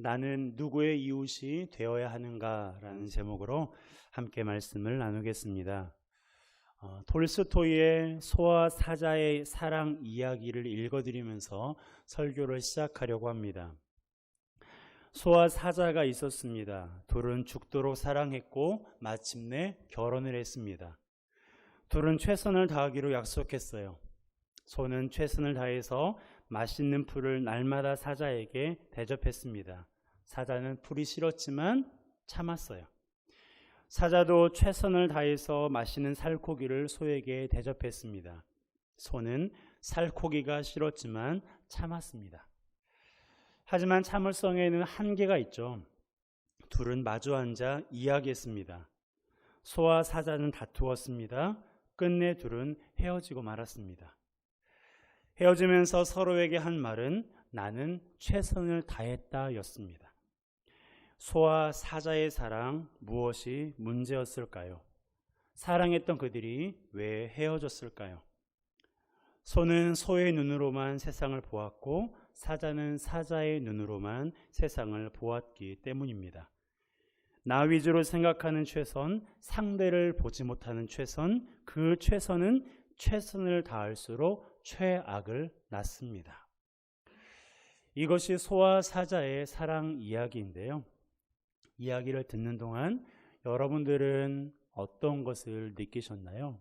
나는 누구의 이웃이 되어야 하는가라는 제목으로 함께 말씀을 나누겠습니다. 톨스토이의 소와 사자의 사랑 이야기를 읽어드리면서 설교를 시작하려고 합니다. 소와 사자가 있었습니다. 둘은 죽도록 사랑했고 마침내 결혼을 했습니다. 둘은 최선을 다하기로 약속했어요. 소는 최선을 다해서 맛있는 풀을 날마다 사자에게 대접했습니다. 사자는 풀이 싫었지만 참았어요. 사자도 최선을 다해서 맛있는 살코기를 소에게 대접했습니다. 소는 살코기가 싫었지만 참았습니다. 하지만 참을성에는 한계가 있죠. 둘은 마주 앉아 이야기했습니다. 소와 사자는 다투었습니다. 끝내 둘은 헤어지고 말았습니다. 헤어지면서 서로에게 한 말은 나는 최선을 다했다 였습니다. 소와 사자의 사랑, 무엇이 문제였을까요? 사랑했던 그들이 왜 헤어졌을까요? 소는 소의 눈으로만 세상을 보았고 사자는 사자의 눈으로만 세상을 보았기 때문입니다. 나 위주로 생각하는 최선, 상대를 보지 못하는 최선, 그 최선은 최선을 다할수록 최악을 낳습니다. 이것이 소와 사자의 사랑 이야기인데요. 이야기를 듣는 동안 여러분들은 어떤 것을 느끼셨나요?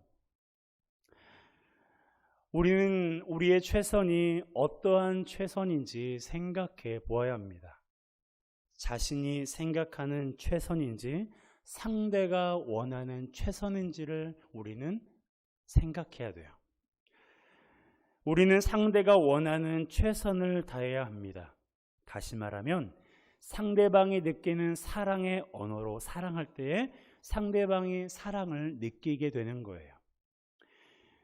우리는 우리의 최선이 어떠한 최선인지 생각해 보아야 합니다. 자신이 생각하는 최선인지 상대가 원하는 최선인지를 우리는 생각해야 돼요. 우리는 상대가 원하는 최선을 다해야 합니다. 다시 말하면 상대방이 느끼는 사랑의 언어로 사랑할 때에 상대방이 사랑을 느끼게 되는 거예요.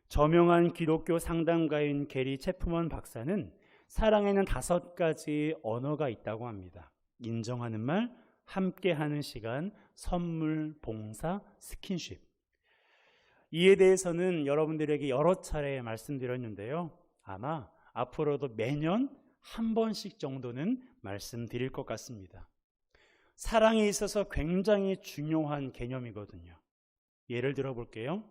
저명한 기독교 상담가인 게리 체프먼 박사는 사랑에는 5가지 언어가 있다고 합니다. 인정하는 말, 함께하는 시간, 선물, 봉사, 스킨십. 이에 대해서는 여러분들에게 여러 차례 말씀드렸는데요. 아마 앞으로도 매년 한 번씩 정도는 말씀드릴 것 같습니다. 사랑에 있어서 굉장히 중요한 개념이거든요. 예를 들어 볼게요.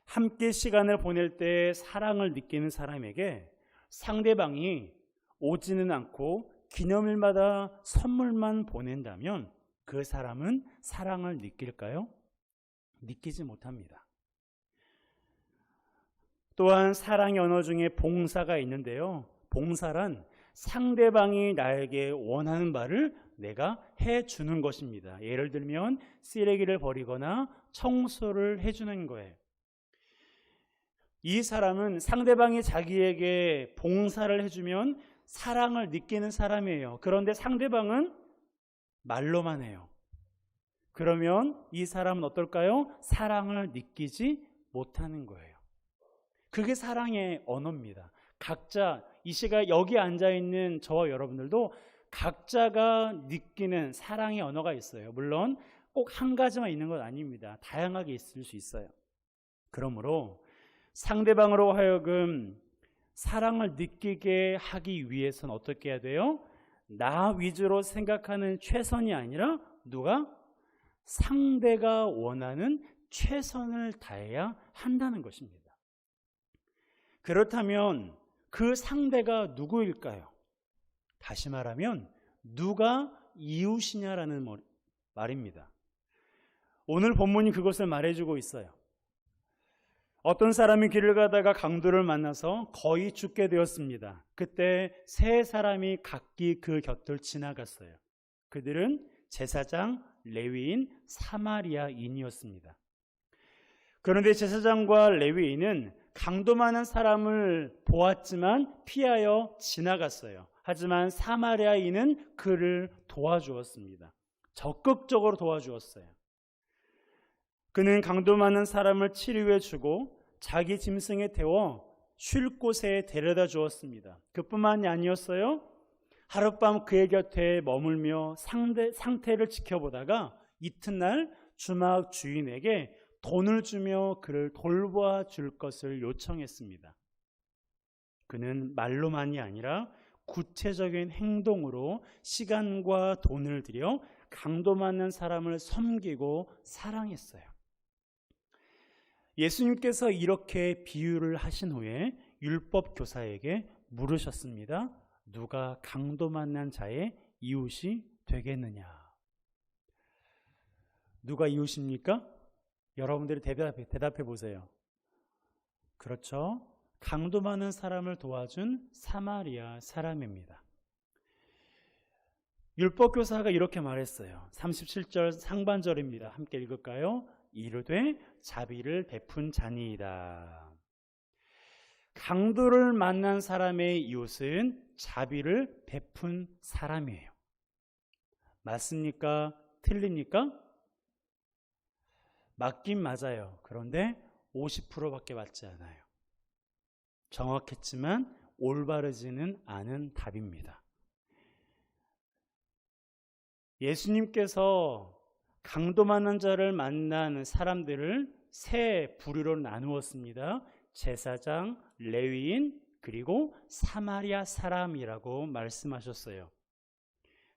함께 시간을 보낼 때 사랑을 느끼는 사람에게 상대방이 오지는 않고 기념일마다 선물만 보낸다면 그 사람은 사랑을 느낄까요? 느끼지 못합니다. 또한 사랑의 언어 중에 봉사가 있는데요. 봉사란 상대방이 나에게 원하는 바를 내가 해주는 것입니다. 예를 들면 쓰레기를 버리거나 청소를 해주는 거예요. 이 사람은 상대방이 자기에게 봉사를 해주면 사랑을 느끼는 사람이에요. 그런데 상대방은 말로만 해요. 그러면 이 사람은 어떨까요? 사랑을 느끼지 못하는 거예요. 그게 사랑의 언어입니다. 각자 이 시간 여기 앉아있는 저와 여러분들도 각자가 느끼는 사랑의 언어가 있어요. 물론 꼭 한 가지만 있는 건 아닙니다. 다양하게 있을 수 있어요. 그러므로 상대방으로 하여금 사랑을 느끼게 하기 위해서는 어떻게 해야 돼요? 나 위주로 생각하는 최선이 아니라 누가? 상대가 원하는 최선을 다해야 한다는 것입니다. 그렇다면 그 상대가 누구일까요? 다시 말하면 누가 이웃이냐라는 말입니다. 오늘 본문이 그것을 말해주고 있어요. 어떤 사람이 길을 가다가 강도를 만나서 거의 죽게 되었습니다. 그때 3사람이 각기 그 곁을 지나갔어요. 그들은 제사장, 레위인, 사마리아인이었습니다. 그런데 제사장과 레위인은 강도 많은 사람을 보았지만 피하여 지나갔어요. 하지만 사마리아인은 그를 도와주었습니다. 적극적으로 도와주었어요. 그는 강도 많은 사람을 치료해 주고 자기 짐승에 태워 쉴 곳에 데려다 주었습니다. 그뿐만이 아니었어요. 하룻밤 그의 곁에 머물며 상태를 지켜보다가 이튿날 주막 주인에게 돈을 주며 그를 돌봐줄 것을 요청했습니다. 그는 말로만이 아니라 구체적인 행동으로 시간과 돈을 들여 강도 맞는 사람을 섬기고 사랑했어요. 예수님께서 이렇게 비유를 하신 후에 율법 교사에게 물으셨습니다. 누가 강도 만난 자의 이웃이 되겠느냐? 누가 이웃입니까? 여러분들이 대답해 보세요. 그렇죠. 강도 많은 사람을 도와준 사마리아 사람입니다. 율법교사가 이렇게 말했어요. 37절 상반절입니다. 함께 읽을까요? 이르되 자비를 베푼 자니이다. 강도를 만난 사람의 이웃은 자비를 베푼 사람이에요. 맞습니까? 틀립니까? 맞긴 맞아요. 그런데 50%밖에 맞지 않아요. 정확했지만 올바르지는 않은 답입니다. 예수님께서 강도 많은 자를 만난 사람들을 세 부류로 나누었습니다. 제사장, 레위인, 그리고 사마리아 사람이라고 말씀하셨어요.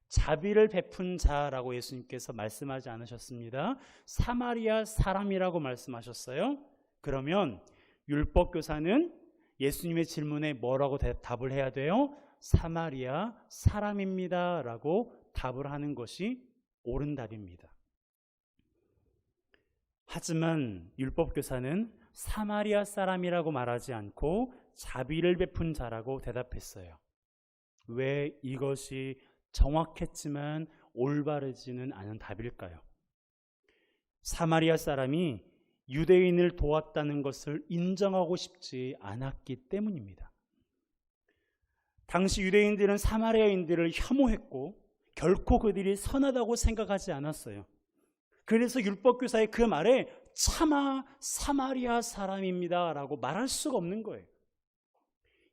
자비를 베푼 자라고 예수님께서 말씀하지 않으셨습니다. 사마리아 사람이라고 말씀하셨어요. 그러면 율법교사는 예수님의 질문에 뭐라고 답을 해야 돼요? 사마리아 사람입니다 라고 답을 하는 것이 옳은 답입니다. 하지만 율법교사는 사마리아 사람이라고 말하지 않고 자비를 베푼 자라고 대답했어요. 왜 이것이 정확했지만 올바르지는 않은 답일까요? 사마리아 사람이 유대인을 도왔다는 것을 인정하고 싶지 않았기 때문입니다. 당시 유대인들은 사마리아인들을 혐오했고 결코 그들이 선하다고 생각하지 않았어요. 그래서 율법교사의 그 말에 차마 사마리아 사람입니다 라고 말할 수가 없는 거예요.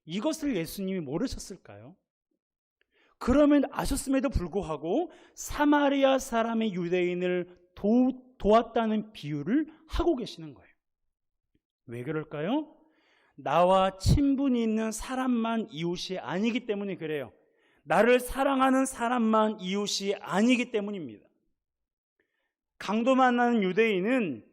이것을 예수님이 모르셨을까요? 그러면 아셨음에도 불구하고 사마리아 사람의 유대인을 도왔다는 비유를 하고 계시는 거예요. 왜 그럴까요? 나와 친분이 있는 사람만 이웃이 아니기 때문에 그래요. 나를 사랑하는 사람만 이웃이 아니기 때문입니다. 강도 만나는 유대인은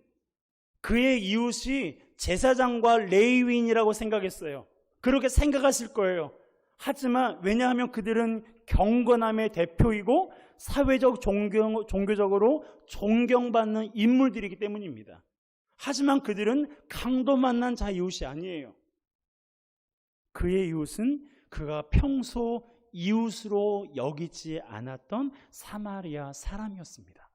그의 이웃이 제사장과 레위인이라고 생각했어요. 그렇게 생각하실 거예요. 하지만 왜냐하면 그들은 경건함의 대표이고 사회적 종교적으로 존경받는 인물들이기 때문입니다. 하지만 그들은 강도 만난 자 이웃이 아니에요. 그의 이웃은 그가 평소 이웃으로 여기지 않았던 사마리아 사람이었습니다.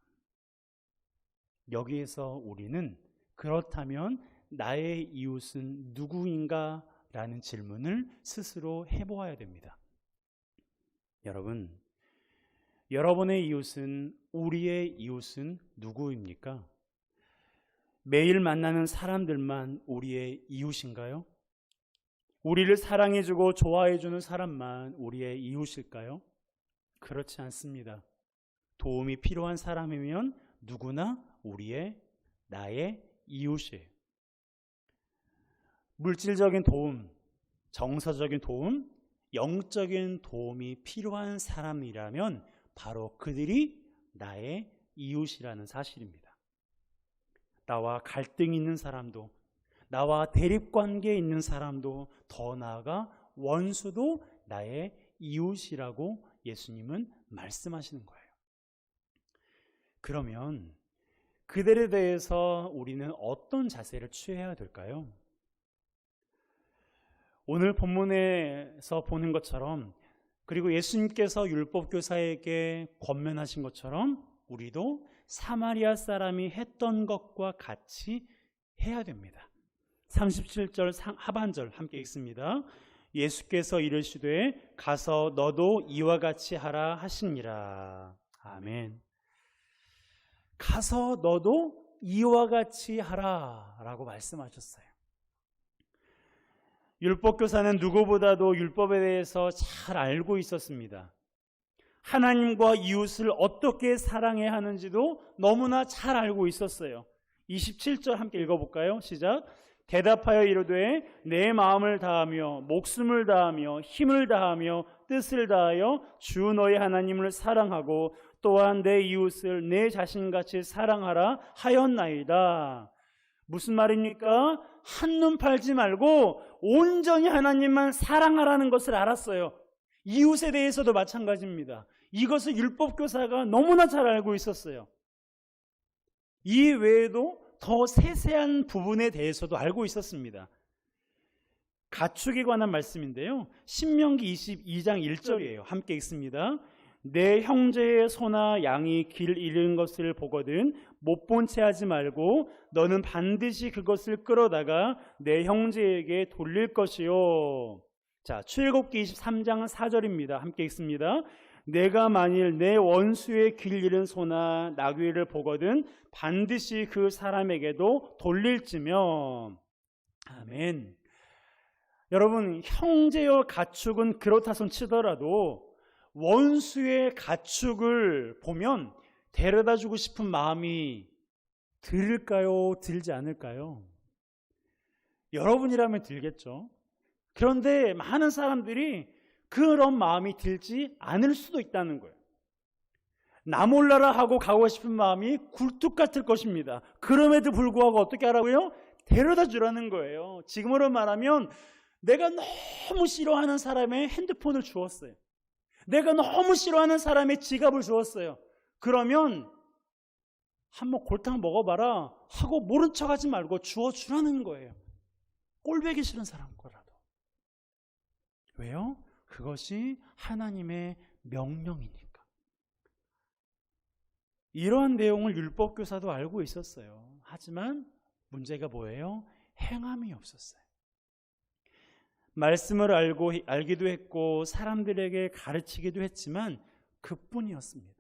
여기에서 우리는 그렇다면 나의 이웃은 누구인가? 라는 질문을 스스로 해보아야 됩니다. 여러분, 여러분의 이웃은, 우리의 이웃은 누구입니까? 매일 만나는 사람들만 우리의 이웃인가요? 우리를 사랑해주고 좋아해주는 사람만 우리의 이웃일까요? 그렇지 않습니다. 도움이 필요한 사람이면 누구나 나의 이웃이에요. 물질적인 도움, 정서적인 도움, 영적인 도움이 필요한 사람이라면 바로 그들이 나의 이웃이라는 사실입니다. 나와 갈등이 있는 사람도, 나와 대립관계에 있는 사람도, 더 나아가 원수도 나의 이웃이라고 예수님은 말씀하시는 거예요. 그러면 그들에 대해서 우리는 어떤 자세를 취해야 될까요? 오늘 본문에서 보는 것처럼, 그리고 예수님께서 율법교사에게 권면하신 것처럼 우리도 사마리아 사람이 했던 것과 같이 해야 됩니다. 37절 하반절 함께 읽습니다. 예수께서 이르시되 가서 너도 이와 같이 하라 하시니라. 아멘. 가서 너도 이와 같이 하라 라고 말씀하셨어요. 율법교사는 누구보다도 율법에 대해서 잘 알고 있었습니다. 하나님과 이웃을 어떻게 사랑해야 하는지도 너무나 잘 알고 있었어요. 27절 함께 읽어볼까요? 시작. 대답하여 이르되 내 마음을 다하며 목숨을 다하며 힘을 다하며 뜻을 다하여 주 너의 하나님을 사랑하고 또한 내 이웃을 내 자신같이 사랑하라 하였나이다. 무슨 말입니까? 한눈 팔지 말고 온전히 하나님만 사랑하라는 것을 알았어요. 이웃에 대해서도 마찬가지입니다. 이것을 율법교사가 너무나 잘 알고 있었어요. 이 외에도 더 세세한 부분에 대해서도 알고 있었습니다. 가축에 관한 말씀인데요. 신명기 22장 1절이에요. 함께 읽습니다. 내 형제의 소나 양이 길 잃은 것을 보거든 못 본 채 하지 말고 너는 반드시 그것을 끌어다가 내 형제에게 돌릴 것이요. 자, 출애굽기 23장 4절입니다. 함께 읽습니다. 내가 만일 내 원수의 길 잃은 소나 나귀를 보거든 반드시 그 사람에게도 돌릴지며. 아멘. 여러분, 형제여 가축은 그렇다 손 치더라도 원수의 가축을 보면 데려다 주고 싶은 마음이 들을까요? 들지 않을까요? 여러분이라면 들겠죠. 그런데 많은 사람들이 그런 마음이 들지 않을 수도 있다는 거예요. 나 몰라라 하고 가고 싶은 마음이 굴뚝 같을 것입니다. 그럼에도 불구하고 어떻게 하라고요? 데려다 주라는 거예요. 지금으로 말하면 내가 너무 싫어하는 사람의 핸드폰을 주었어요. 내가 너무 싫어하는 사람의 지갑을 주었어요. 그러면 한번 골탕 먹어봐라 하고 모른 척하지 말고 주어주라는 거예요. 꼴보기 싫은 사람 거라도. 왜요? 그것이 하나님의 명령이니까. 이러한 내용을 율법교사도 알고 있었어요. 하지만 문제가 뭐예요? 행함이 없었어요. 말씀을 알기도 했고 사람들에게 가르치기도 했지만 그뿐이었습니다.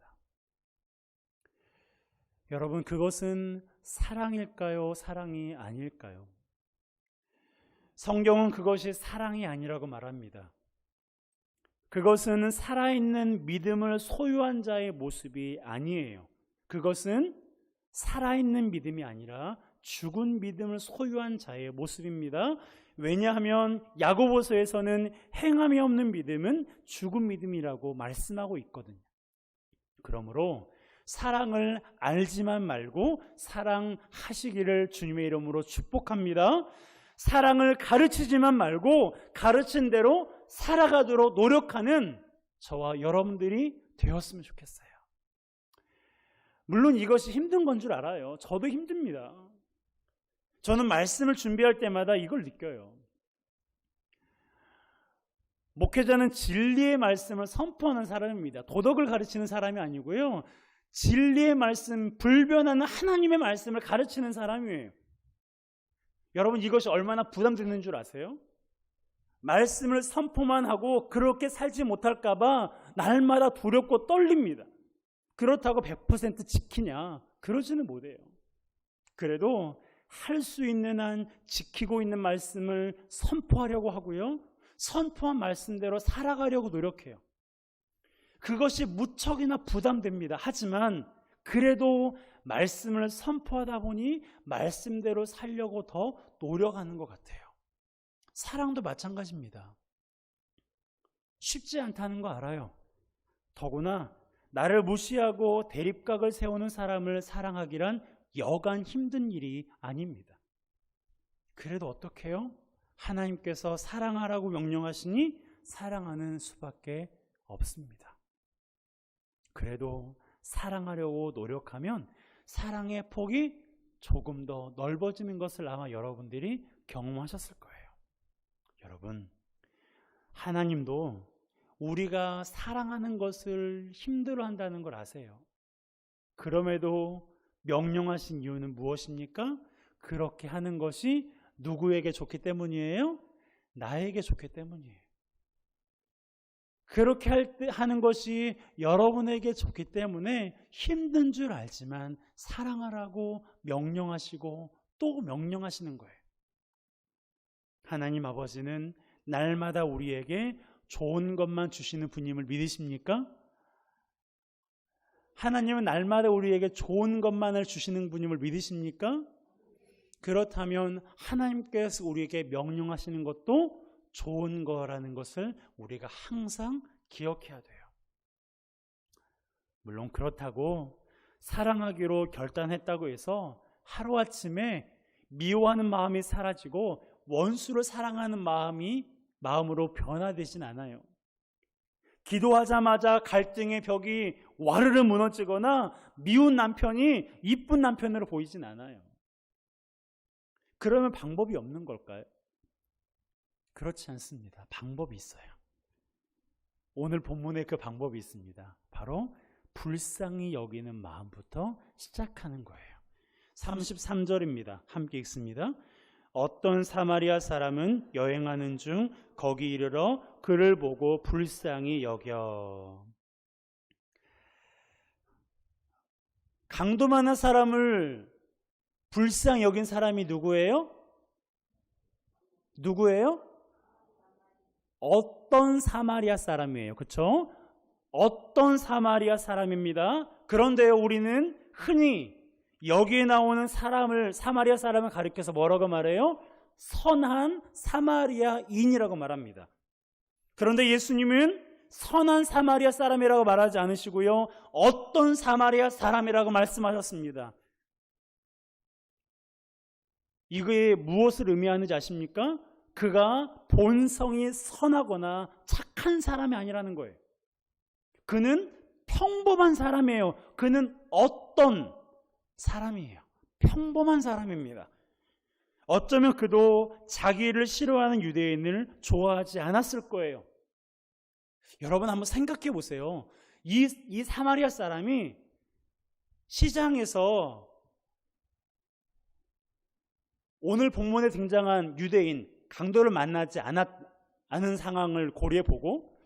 여러분, 그것은 사랑일까요? 사랑이 아닐까요? 성경은 그것이 사랑이 아니라고 말합니다. 그것은 살아있는 믿음을 소유한 자의 모습이 아니에요. 그것은 살아있는 믿음이 아니라 죽은 믿음을 소유한 자의 모습입니다. 왜냐하면 야고보서에서는 행함이 없는 믿음은 죽은 믿음이라고 말씀하고 있거든요. 그러므로 사랑을 알지만 말고 사랑하시기를 주님의 이름으로 축복합니다. 사랑을 가르치지만 말고 가르친 대로 살아가도록 노력하는 저와 여러분들이 되었으면 좋겠어요. 물론 이것이 힘든 건 줄 알아요. 저도 힘듭니다. 저는 말씀을 준비할 때마다 이걸 느껴요. 목회자는 진리의 말씀을 선포하는 사람입니다. 도덕을 가르치는 사람이 아니고요. 진리의 말씀, 불변하는 하나님의 말씀을 가르치는 사람이에요. 여러분, 이것이 얼마나 부담되는 줄 아세요? 말씀을 선포만 하고 그렇게 살지 못할까 봐 날마다 두렵고 떨립니다. 그렇다고 100% 지키냐? 그러지는 못해요. 그래도 할 수 있는 한 지키고 있는 말씀을 선포하려고 하고요. 선포한 말씀대로 살아가려고 노력해요. 그것이 무척이나 부담됩니다. 하지만 그래도 말씀을 선포하다 보니 말씀대로 살려고 더 노력하는 것 같아요. 사랑도 마찬가지입니다. 쉽지 않다는 거 알아요. 더구나 나를 무시하고 대립각을 세우는 사람을 사랑하기란 여간 힘든 일이 아닙니다. 그래도 어떻게 해요? 하나님께서 사랑하라고 명령하시니 사랑하는 수밖에 없습니다. 그래도 사랑하려고 노력하면 사랑의 폭이 조금 더 넓어지는 것을 아마 여러분들이 경험하셨을 거예요. 여러분, 하나님도 우리가 사랑하는 것을 힘들어한다는 걸 아세요. 그럼에도 명령하신 이유는 무엇입니까? 그렇게 하는 것이 누구에게 좋기 때문이에요? 나에게 좋기 때문이에요. 그렇게 하는 것이 여러분에게 좋기 때문에 힘든 줄 알지만 사랑하라고 명령하시고 또 명령하시는 거예요. 하나님 아버지는 날마다 우리에게 좋은 것만 주시는 분임을 믿으십니까? 하나님은 날마다 우리에게 좋은 것만을 주시는 분임을 믿으십니까? 그렇다면 하나님께서 우리에게 명령하시는 것도 좋은 거라는 것을 우리가 항상 기억해야 돼요. 물론 그렇다고 사랑하기로 결단했다고 해서 하루아침에 미워하는 마음이 사라지고 원수를 사랑하는 마음으로 변화되진 않아요. 기도하자마자 갈등의 벽이 와르르 무너지거나 미운 남편이 이쁜 남편으로 보이진 않아요. 그러면 방법이 없는 걸까요? 그렇지 않습니다. 방법이 있어요. 오늘 본문에 그 방법이 있습니다. 바로 불쌍히 여기는 마음부터 시작하는 거예요. 33절입니다. 함께 읽습니다. 어떤 사마리아 사람은 여행하는 중 거기 이르러 그를 보고 불쌍히 여겨. 강도 많은 사람을 불쌍히 여긴 사람이 누구예요? 누구예요? 어떤 사마리아 사람이에요. 그렇죠? 어떤 사마리아 사람입니다. 그런데 우리는 흔히 여기에 나오는 사마리아 사람을 가리켜서 뭐라고 말해요? 선한 사마리아인이라고 말합니다. 그런데 예수님은 선한 사마리아 사람이라고 말하지 않으시고요, 어떤 사마리아 사람이라고 말씀하셨습니다. 이게 무엇을 의미하는지 아십니까? 그가 본성이 선하거나 착한 사람이 아니라는 거예요. 그는 평범한 사람이에요. 그는 어떤 사람이에요. 평범한 사람입니다. 어쩌면 그도 자기를 싫어하는 유대인을 좋아하지 않았을 거예요. 여러분 한번 생각해 보세요. 이 사마리아 사람이 시장에서 오늘 본문에 등장한 유대인, 강도를 만나지 않은 상황을 고려해 보고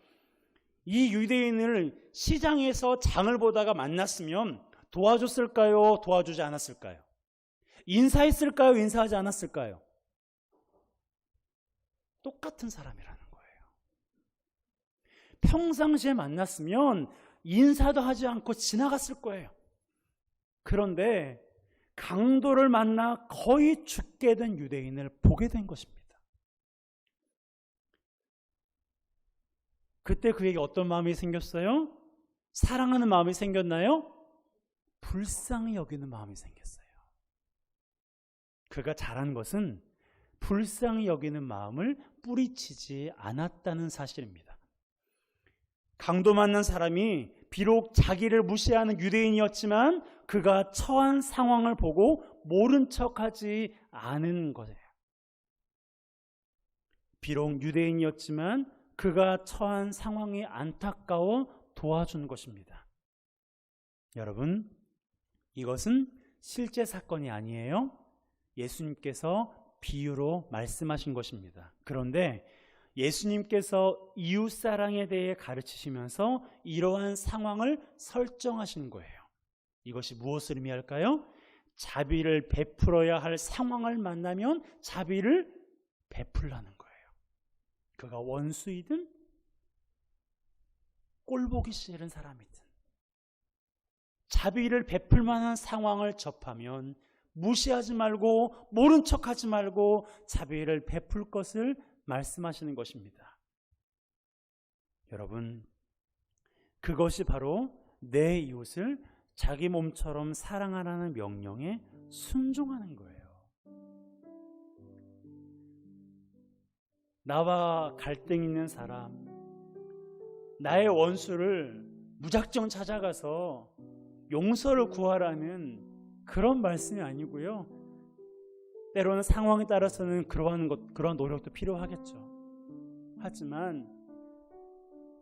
이 유대인을 시장에서 장을 보다가 만났으면 도와줬을까요? 도와주지 않았을까요? 인사했을까요? 인사하지 않았을까요? 똑같은 사람이라는 거예요. 평상시에 만났으면 인사도 하지 않고 지나갔을 거예요. 그런데 강도를 만나 거의 죽게 된 유대인을 보게 된 것입니다. 그때 그에게 어떤 마음이 생겼어요? 사랑하는 마음이 생겼나요? 불쌍히 여기는 마음이 생겼어요. 그가 잘한 것은 불쌍히 여기는 마음을 뿌리치지 않았다는 사실입니다. 강도 맞는 사람이 비록 자기를 무시하는 유대인이었지만 그가 처한 상황을 보고 모른 척하지 않은 거예요. 비록 유대인이었지만 그가 처한 상황이 안타까워 도와준 것입니다. 여러분, 이것은 실제 사건이 아니에요. 예수님께서 비유로 말씀하신 것입니다. 그런데 예수님께서 이웃사랑에 대해 가르치시면서 이러한 상황을 설정하신 거예요. 이것이 무엇을 의미할까요? 자비를 베풀어야 할 상황을 만나면 자비를 베풀라는 거예요. 그가 원수이든 꼴보기 싫은 사람이든 자비를 베풀 만한 상황을 접하면 무시하지 말고 모른 척하지 말고 자비를 베풀 것을 말씀하시는 것입니다. 여러분, 그것이 바로 내 이웃을 자기 몸처럼 사랑하라는 명령에 순종하는 거예요. 나와 갈등 있는 사람, 나의 원수를 무작정 찾아가서 용서를 구하라는 그런 말씀이 아니고요. 때로는 상황에 따라서는 그러한 노력도 필요하겠죠. 하지만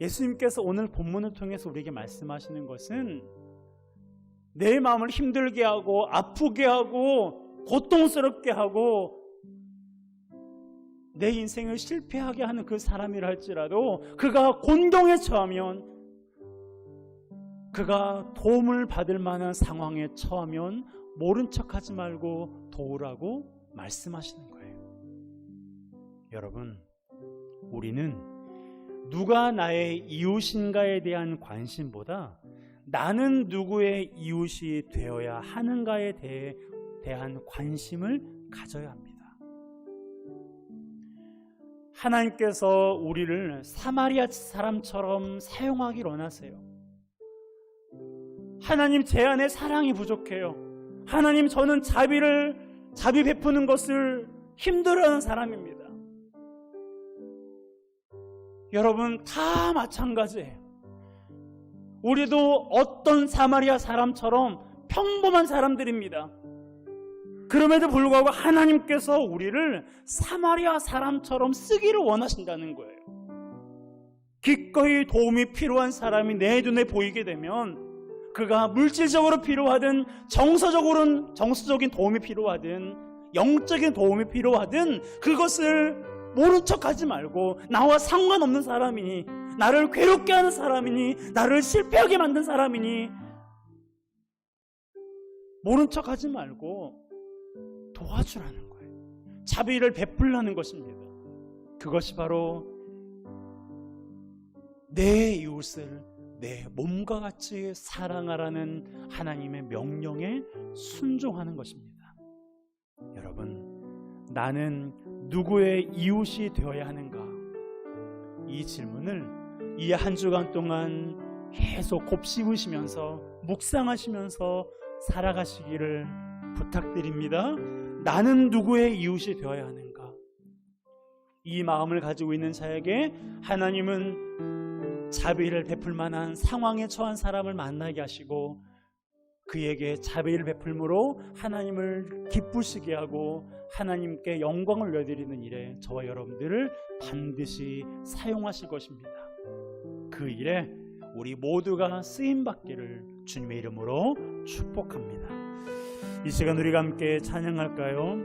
예수님께서 오늘 본문을 통해서 우리에게 말씀하시는 것은 내 마음을 힘들게 하고 아프게 하고 고통스럽게 하고 내 인생을 실패하게 하는 그 사람이라 할지라도 그가 곤경에 처하면, 그가 도움을 받을 만한 상황에 처하면 모른 척하지 말고 도우라고 말씀하시는 거예요. 여러분, 우리는 누가 나의 이웃인가에 대한 관심보다 나는 누구의 이웃이 되어야 하는가에 대한 관심을 가져야 합니다. 하나님께서 우리를 사마리아 사람처럼 사용하기를 원하세요. 하나님, 제 안에 사랑이 부족해요. 하나님, 저는 자비 베푸는 것을 힘들어하는 사람입니다. 여러분, 다 마찬가지예요. 우리도 어떤 사마리아 사람처럼 평범한 사람들입니다. 그럼에도 불구하고 하나님께서 우리를 사마리아 사람처럼 쓰기를 원하신다는 거예요. 기꺼이 도움이 필요한 사람이 내 눈에 보이게 되면, 그가 물질적으로 필요하든 정서적인 도움이 필요하든 영적인 도움이 필요하든 그것을 모른 척하지 말고, 나와 상관없는 사람이니, 나를 괴롭게 하는 사람이니, 나를 실패하게 만든 사람이니 모른 척하지 말고 도와주라는 거예요. 자비를 베풀라는 것입니다. 그것이 바로 내 이웃을 내 몸과 같이 사랑하라는 하나님의 명령에 순종하는 것입니다. 여러분, 나는 누구의 이웃이 되어야 하는가? 이 질문을 이 한 주간 동안 계속 곱씹으시면서 묵상하시면서 살아가시기를 부탁드립니다. 나는 누구의 이웃이 되어야 하는가? 이 마음을 가지고 있는 자에게 하나님은 자비를 베풀 만한 상황에 처한 사람을 만나게 하시고, 그에게 자비를 베풀므로 하나님을 기쁘시게 하고 하나님께 영광을 올려드리는 일에 저와 여러분들을 반드시 사용하실 것입니다. 그 일에 우리 모두가 쓰임받기를 주님의 이름으로 축복합니다. 이 시간 우리가 함께 찬양할까요?